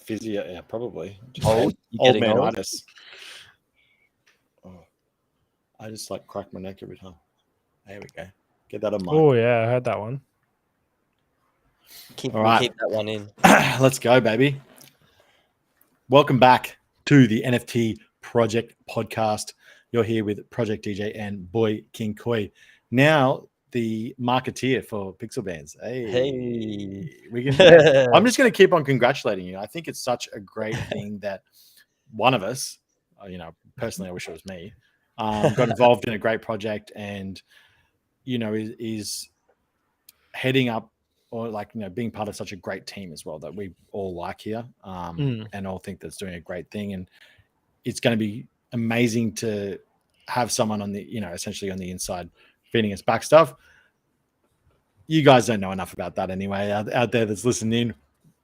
physio, yeah, probably. Just Old? You old getting old? man-itis. Oh, I just like crack my neck every time. There we go. Get that on mic. Oh yeah, I heard that one. We'll keep that one in. Let's go, baby. Welcome back to the NFT Project Podcast. You're here with Project DJ and Boy King Koi. Now, the marketeer for Pixel Bands. Hey. We can. I'm just going to keep on congratulating you. I think it's such a great thing that one of us, personally, I wish it was me, got involved in a great project and, is heading up or being part of such a great team as well that we all like here and all think that's doing a great thing. And it's going to be amazing to have someone on the, essentially on the inside feeding us back stuff. You guys don't know enough about that anyway. Out there that's listening,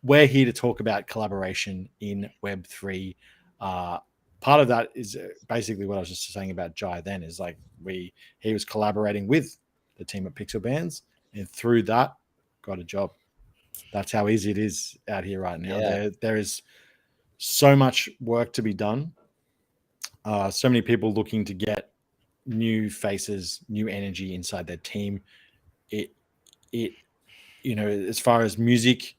we're here to talk about collaboration in Web3. Part of that is basically what I was just saying about Jai then is he was collaborating with the team at Pixel Bands and through that got a job. That's how easy it is out here right now. Yeah. There is so much work to be done. So many people looking to get new faces, new energy inside their team. It as far as music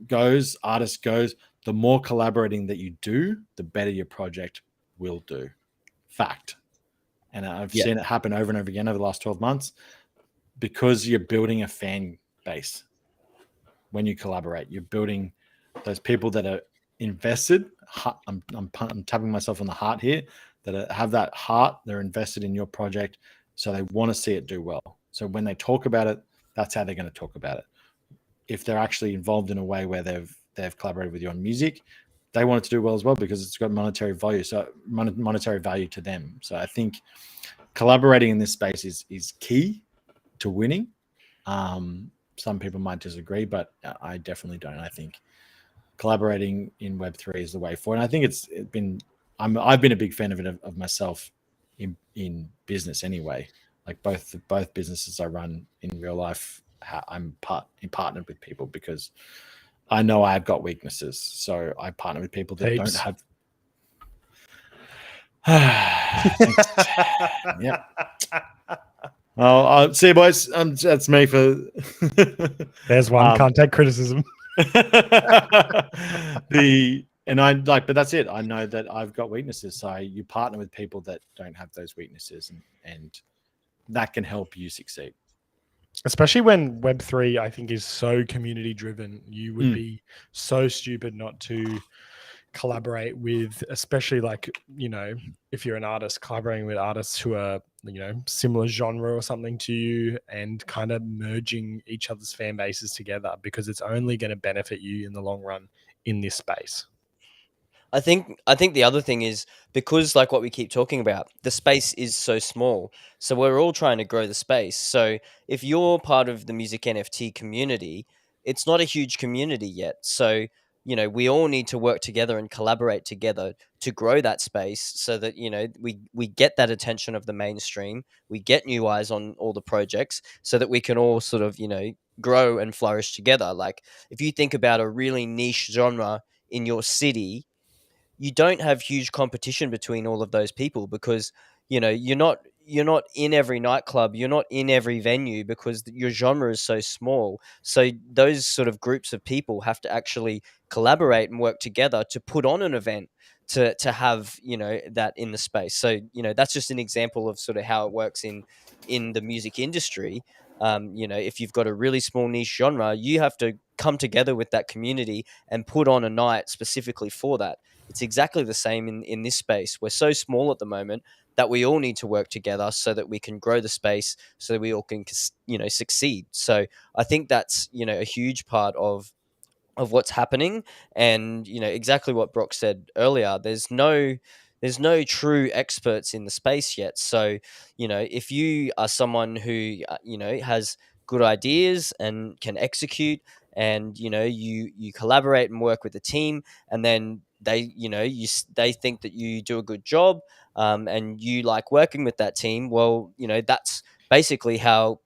goes, artists goes, the more collaborating that you do, the better your project will do. Fact. And I've seen it happen over and over again over the last 12 months because you're building a fan base. When you collaborate, you're building those people that are invested. I'm tapping myself on the heart here, that have that heart. They're invested in your project, so they want to see it do well. So when they talk about it, that's how they're going to talk about it. If they're actually involved in a way where they've collaborated with you on music, they want it to do well as well because it's got monetary value. So monetary value to them. So I think collaborating in this space is key to winning. Some people might disagree, but I definitely don't. I think collaborating in Web3 is the way forward. And I think I've been a big fan of it of myself in business anyway. Like both businesses I run in real life, I'm partnered with people because I know I've got weaknesses. So I partner with people that don't have. Yeah. Oh, see you, boys. That's me for. There's one. Can't take criticism. But that's it. I know that I've got weaknesses. So you partner with people that don't have those weaknesses, and that can help you succeed. Especially when Web3, I think, is so community driven. You would be so stupid not to collaborate with, especially if you're an artist, collaborating with artists who are similar genre or something to you, and kind of merging each other's fan bases together, because it's only going to benefit you in the long run in this space. I think the other thing is because, like what we keep talking about, the space is so small. So we're all trying to grow the space. So if you're part of the music NFT community, it's not a huge community yet. So, we all need to work together and collaborate together to grow that space so that, we get that attention of the mainstream. We get new eyes on all the projects so that we can all sort of, grow and flourish together. Like if you think about a really niche genre in your city, you don't have huge competition between all of those people because, you're not in every nightclub, you're not in every venue because your genre is so small. So those sort of groups of people have to actually collaborate and work together to put on an event to have, that in the space. So, that's just an example of sort of how it works in the music industry. If you've got a really small niche genre, you have to come together with that community and put on a night specifically for that. It's exactly the same in this space. We're so small at the moment that we all need to work together so that we can grow the space, so that we all can, succeed. So I think that's, a huge part of what's happening. And, exactly what Brock said earlier, there's no true experts in the space yet. So, if you are someone who, has good ideas and can execute, and, you collaborate and work with the team, and then they think that you do a good job, and you like working with that team, well, that's basically how,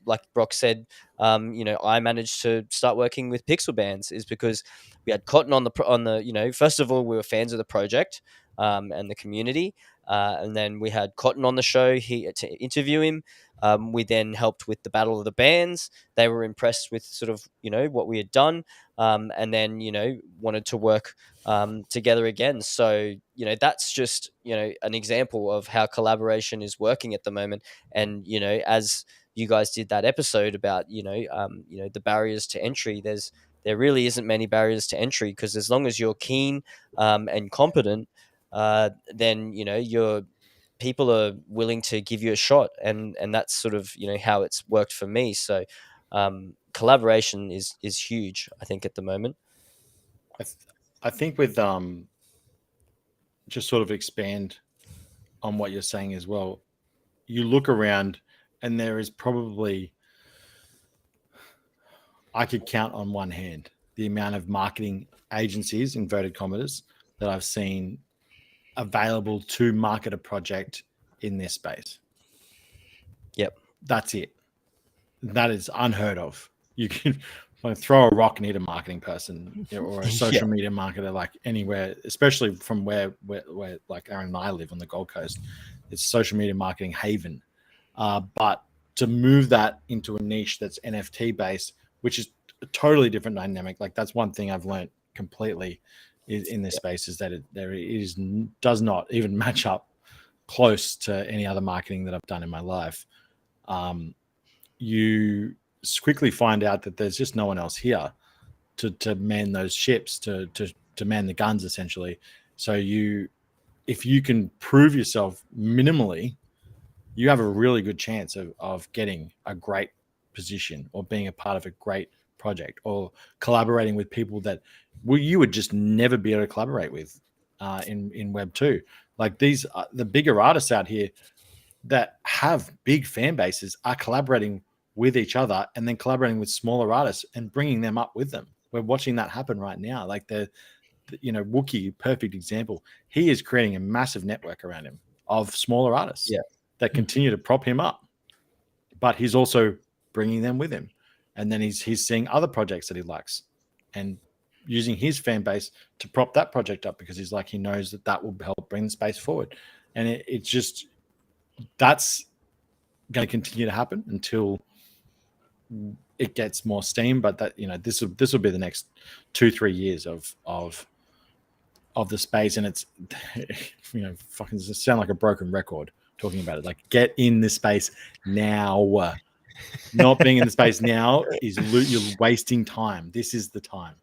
like Brock said, I managed to start working with pixel bands is because we had Cotton on the first of all, we were fans of the project and the community. And then we had Cotton on the show to interview him. We then helped with the Battle of the Bands. They were impressed with sort of, what we had done, and then, wanted to work together again. So, that's just, an example of how collaboration is working at the moment. And, as you guys did that episode about, the barriers to entry, there really isn't many barriers to entry, because as long as you're keen and competent, then your people are willing to give you a shot, and that's sort of how it's worked for me. So collaboration is huge, I think, at the moment. I think with just sort of expand on what you're saying as well. You look around, and there is probably, I could count on one hand the amount of marketing agencies, inverted commas, that I've seen available to market a project in this space. Yep. That's it. That is unheard of. You can throw a rock and hit a marketing person or a social media marketer, like anywhere, especially from where like Aaron and I live on the Gold Coast. It's social media marketing haven. But to move that into a niche that's NFT based, which is a totally different dynamic. Like that's one thing I've learned completely in this space, is that does not even match up close to any other marketing that I've done in my life. You quickly find out that there's just no one else here to man those ships, to man the guns, essentially. So if you can prove yourself minimally, you have a really good chance of getting a great position, or being a part of a great project, or collaborating with people that you would just never be able to collaborate with in Web 2. Like these, the bigger artists out here that have big fan bases are collaborating with each other, and then collaborating with smaller artists and bringing them up with them. We're watching that happen right now. Like Wookie, perfect example. He is creating a massive network around him of smaller artists that continue to prop him up, but he's also bringing them with him. And then he's seeing other projects that he likes and using his fan base to prop that project up, because he knows that will help bring the space forward. And it's just, that's going to continue to happen until it gets more steam. But that, this will be the next 2-3 years of the space. And it's, fucking sound like a broken record talking about it. Like, get in the space now. Not being in the space now is you're wasting time. This is the time.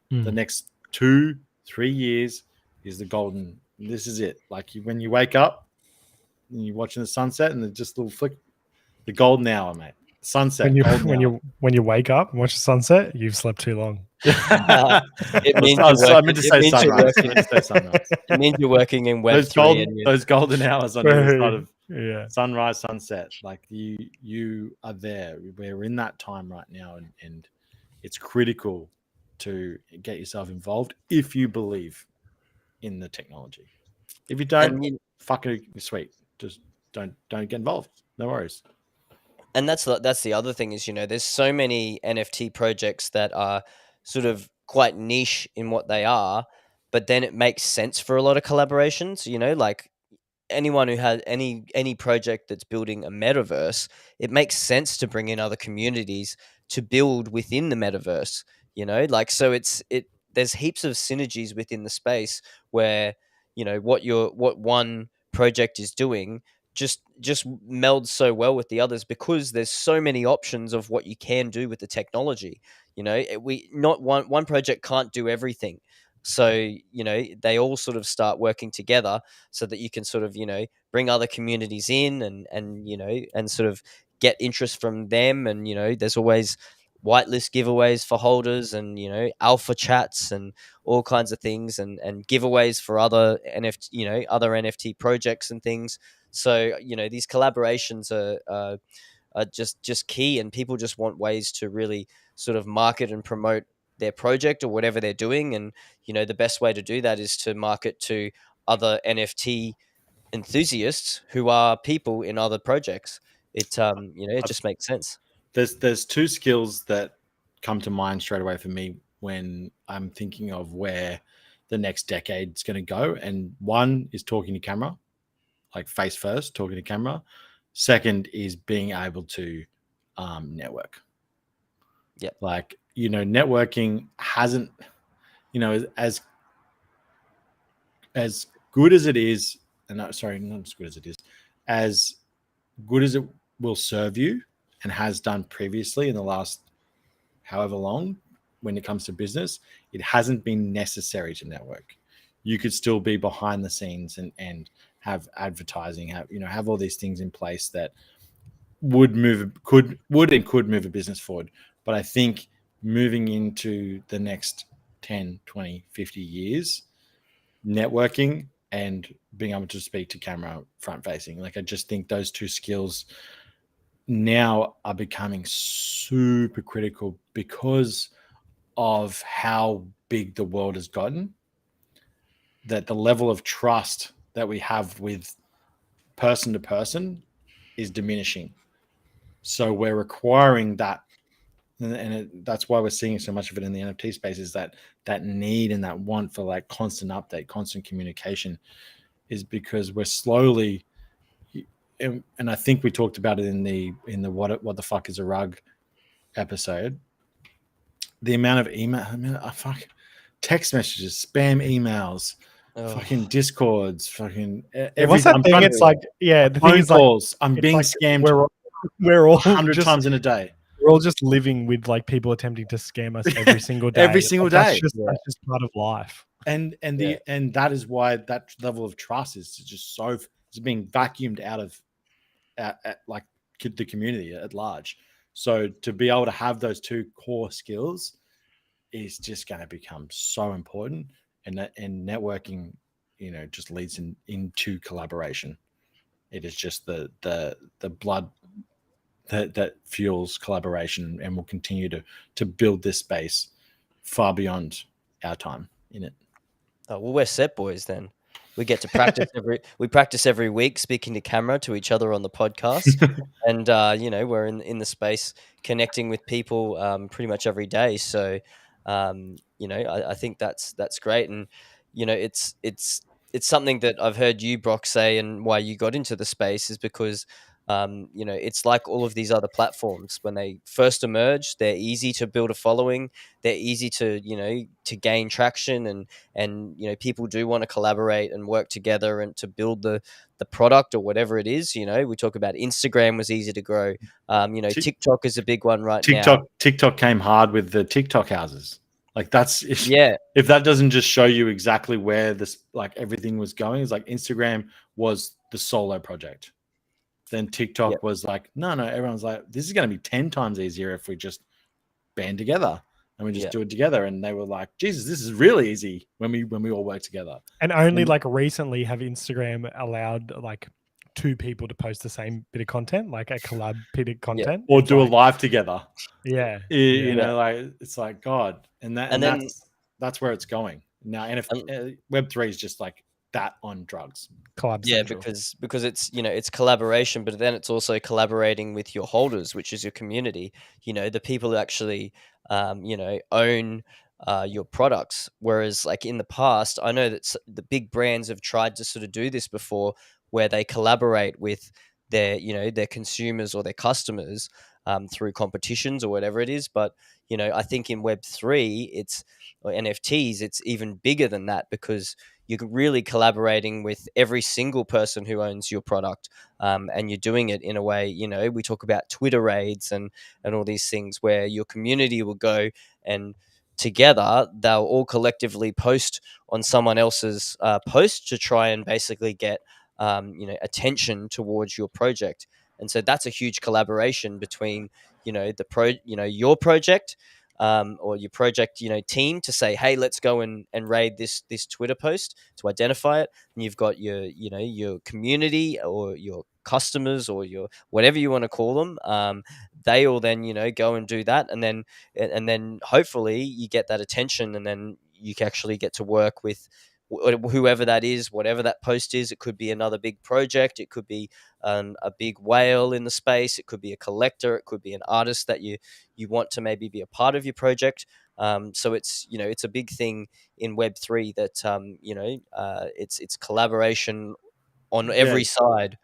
The next 2-3 years is the golden. This is it. Like when you wake up and you're watching the sunset, and just a little flick, the golden hour, mate. Sunset. When you wake up and watch the sunset, you've slept too long. It means it means you're working in Web3. Those golden hours on either side of sunrise, sunset. Like you are there. We're in that time right now, and it's critical to get yourself involved if you believe in the technology. If you don't, fucking sweet. Just don't get involved. No worries. And that's the other thing is, there's so many NFT projects that are sort of quite niche in what they are, but then it makes sense for a lot of collaborations, like anyone who has any project that's building a metaverse, it makes sense to bring in other communities to build within the metaverse, like, so there's heaps of synergies within the space where, what one project is doing just melds so well with the others, because there's so many options of what you can do with the technology. One project can't do everything. So, they all sort of start working together so that you can sort of, bring other communities in and sort of get interest from them. And, there's always whitelist giveaways for holders, and, alpha chats and all kinds of things, and giveaways for other NFT projects and things. So, these collaborations are just key, and people just want ways to really sort of market and promote their project or whatever they're doing. And, the best way to do that is to market to other NFT enthusiasts who are people in other projects. it it just makes sense. There's two skills that come to mind straight away for me when I'm thinking of where the next decade's going to go, and one is talking to camera, like face first, talking to camera. Second is being able to network. Yep. Like, networking hasn't, as good as it is, and sorry, not as good as it is, as good as it will serve you and has done previously in the last however long when it comes to business, it hasn't been necessary to network. You could still be behind the scenes and have advertising, have all these things in place that could move a business forward. But I think moving into the next 10, 20, 50 years, networking and being able to speak to camera front facing, like I just think those two skills now are becoming super critical because of how big the world has gotten, that the level of trust that we have with person to person is diminishing. So we're requiring that, and that's why we're seeing so much of it in the NFT space, is that need and that want for like constant update, constant communication, is because we're slowly, and I think we talked about it in the what the fuck is a rug episode, the amount of text messages, spam emails, fucking discords, fucking everything. What's that thing? It's like, the thing phone is like, calls. I'm being scammed we're all 100 times in a day. We're all just living with like people attempting to scam us every single day. Every single day. That's just part of life. And that is why that level of trust is just it's being vacuumed out of like the community at large. So to be able to have those two core skills is just going to become so important, and networking, just leads into collaboration. It is just the blood that fuels collaboration, and will continue to build this space far beyond our time in it. Oh, well, we're set, boys. Then we get to practice every week, speaking to camera to each other on the podcast, and we're in the space connecting with people pretty much every day. So I think that's great, and it's something that I've heard you, Brock, say, and why you got into the space is because it's like all of these other platforms. When they first emerge, they're easy to build a following. They're easy to to gain traction, and people do want to collaborate and work together and to build the product or whatever it is. We talk about Instagram was easy to grow. TikTok is a big one now. TikTok came hard with the TikTok houses. Like that's If that doesn't just show you exactly where this everything was going, it's like Instagram was the solo project. Then TikTok was like, no, everyone's like, this is going to be 10 times easier if we just band together and we just do it together. And they were like, Jesus, this is really easy when we all work together. And only recently have Instagram allowed like two people to post the same bit of content, like a collab bit of content. Or do a live together. Yeah. It's like, God. And that's where it's going. Now, Web3 is just like that on drugs. Because it's it's collaboration, but then it's also collaborating with your holders, which is your community, the people who actually own your products. Whereas like in the past, I know that the big brands have tried to sort of do this before, where they collaborate with their their consumers or their customers through competitions or whatever it is. But I think in Web3 or NFTs, it's even bigger than that, because you're really collaborating with every single person who owns your product, and you're doing it in a way, we talk about Twitter raids and all these things where your community will go and together they'll all collectively post on someone else's post to try and basically get attention towards your project. And so that's a huge collaboration between your project or your project team to say, hey, let's go and raid this Twitter post to identify it. And you've got your community or your customers or your whatever you want to call them, they all then go and do that, and then hopefully you get that attention, and then you can actually get to work with whoever that is, whatever that post is. It could be another big project. It could be a big whale in the space. It could be a collector. It could be an artist that you want to maybe be a part of your project. So it's it's a big thing in Web3 that it's collaboration on every side.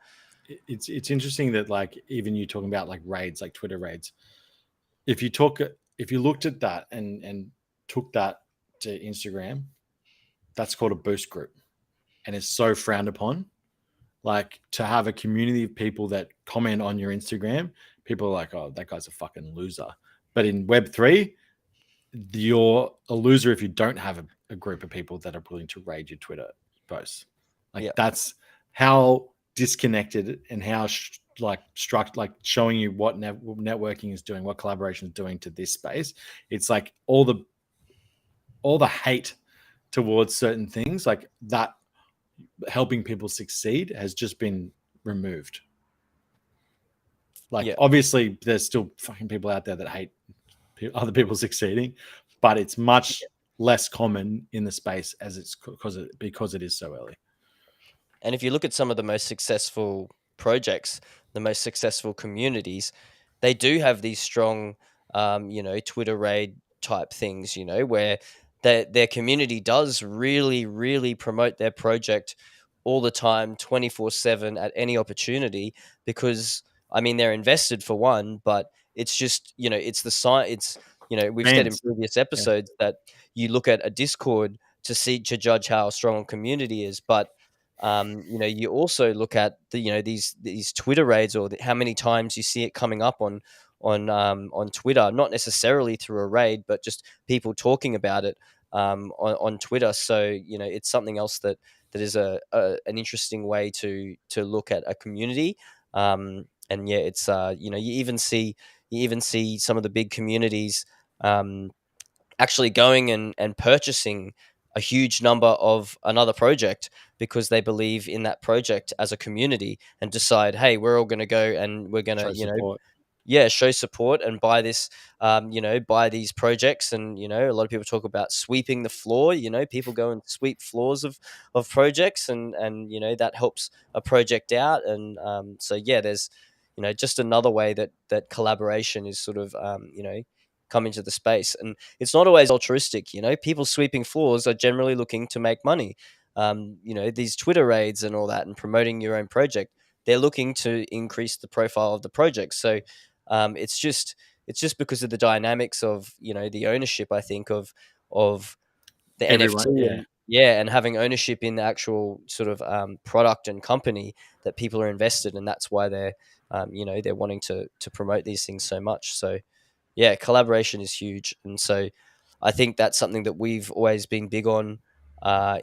It's interesting that like even you talking about like raids, like Twitter raids. If you looked at that and took that to Instagram, that's called a boost group, and it's so frowned upon. Like to have a community of people that comment on your Instagram, people are like, "Oh, that guy's a fucking loser." But in Web3, you're a loser if you don't have a group of people that are willing to raid your Twitter posts. Like that's how disconnected and how showing you what networking is doing, what collaboration is doing to this space. It's like all the hate towards certain things like that helping people succeed has just been removed. Like obviously there's still fucking people out there that hate other people succeeding, but it's much less common in the space as it's because it is so early. And if you look at some of the most successful projects, the most successful communities, they do have these strong, Twitter raid type things, where their community does really, really promote their project all the time, 24/7 at any opportunity, because I mean they're invested for one, but it's just it's the sign. It's we've said in previous episodes that you look at a Discord to judge how strong a community is, but you also look at these Twitter raids or how many times you see it coming up on Twitter, not necessarily through a raid, but just people talking about it on Twitter. So it's something else that is an interesting way to look at a community. And yeah, it's you even see some of the big communities actually going and purchasing a huge number of another project because they believe in that project as a community and decide, hey, we're all going to go and we're going to show support and buy this buy these projects. And a lot of people talk about sweeping the floor. People go and sweep floors of projects, and that helps a project out. And so there's just another way that collaboration is sort of come into the space. And it's not always altruistic. People sweeping floors are generally looking to make money. These Twitter raids and all that and promoting your own project, they're looking to increase the profile of the project. So it's just because of the dynamics of the ownership, I think, of the NFT, and having ownership in the actual sort of product and company, that people are invested, and that's why they're they're wanting to promote these things so much. So collaboration is huge, and so I think that's something that we've always been big on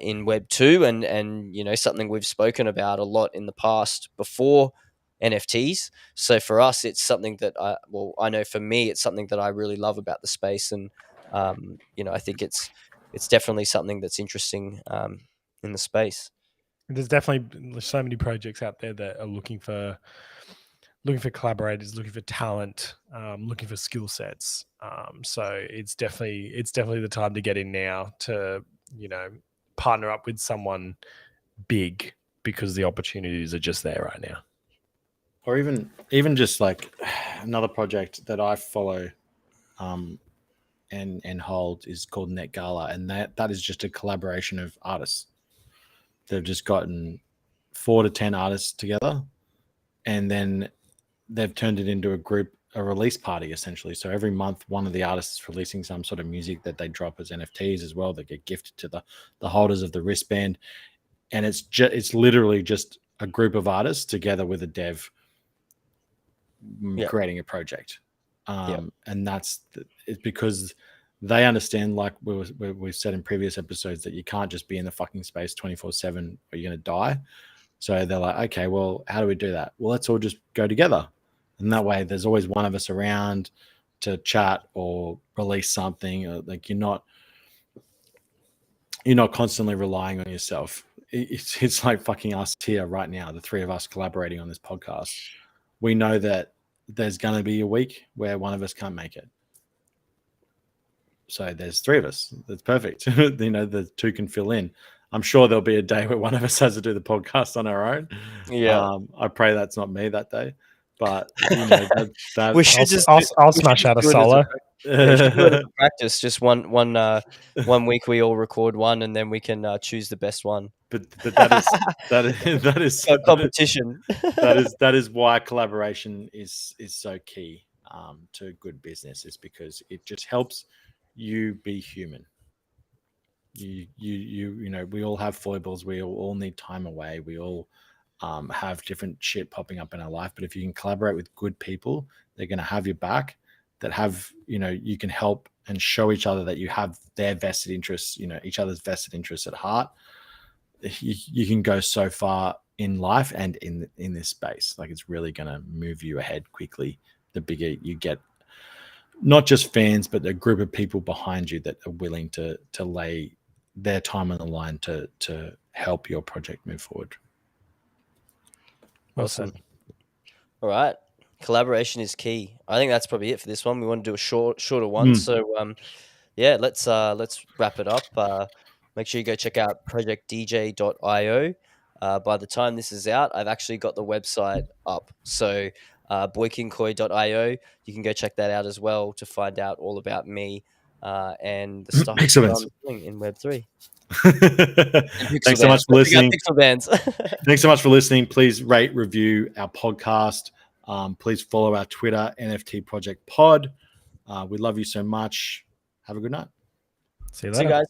in Web 2, and something we've spoken about a lot in the past before NFTs. So for us, it's something that I know for me, it's something that I really love about the space, and I think it's definitely something that's interesting in the space. There's definitely so many projects out there that are looking for collaborators, looking for talent, looking for skill sets. So it's definitely the time to get in now to partner up with someone big, because the opportunities are just there right now. Or even just like another project that I follow and hold is called Net Gala, and that is just a collaboration of artists. They've just gotten 4 to 10 artists together, and then they've turned it into a release party essentially. So every month, one of the artists is releasing some sort of music that they drop as NFTs as well. They get gifted to the holders of the wristband, and it's literally just a group of artists together with a dev creating a project. And it's because they understand, like we've said in previous episodes, that you can't just be in the fucking space 24/7 or you're going to die. So they're like, okay, well, how do we do that? Well, let's all just go together. And that way there's always one of us around to chat or release something. Or like you're not constantly relying on yourself. It's like fucking us here right now, the 3 of us collaborating on this podcast. We know that there's going to be a week where one of us can't make it. So there's 3 of us. That's perfect. The 2 can fill in. I'm sure there'll be a day where one of us has to do the podcast on our own. Yeah. I pray that's not me that day, but you know that We should just I'll smash out a solo. Yeah, you should do it as a practice. Just one week we all record one, and then we can choose the best one. but that is So competition. that is why collaboration is so key to good business, is because it just helps you be human. You know, we all have foibles, we all need time away, we all have different shit popping up in our life, but if you can collaborate with good people, they're going to have your back, that have, you know, you can help and show each other that you have their vested interests, you know, each other's vested interests at heart. You can go so far in life and in this space. Like, it's really going to move you ahead quickly the bigger you get, not just fans, but a group of people behind you that are willing to lay their time on the line to help your project move forward. Awesome. All right. Collaboration is key. I think that's probably it for this one. We want to do a shorter one. So yeah, let's wrap it up. Make sure you go check out projectdj.io. By the time this is out, I've actually got the website up. So boykinkoi.io, you can go check that out as well to find out all about me and the stuff I'm doing in Web3. Thanks so much for listening. Pixel bands. Thanks so much for listening. Please rate, review our podcast. Please follow our Twitter, NFT Project Pod. We love you so much. Have a good night. See you See later. you guys.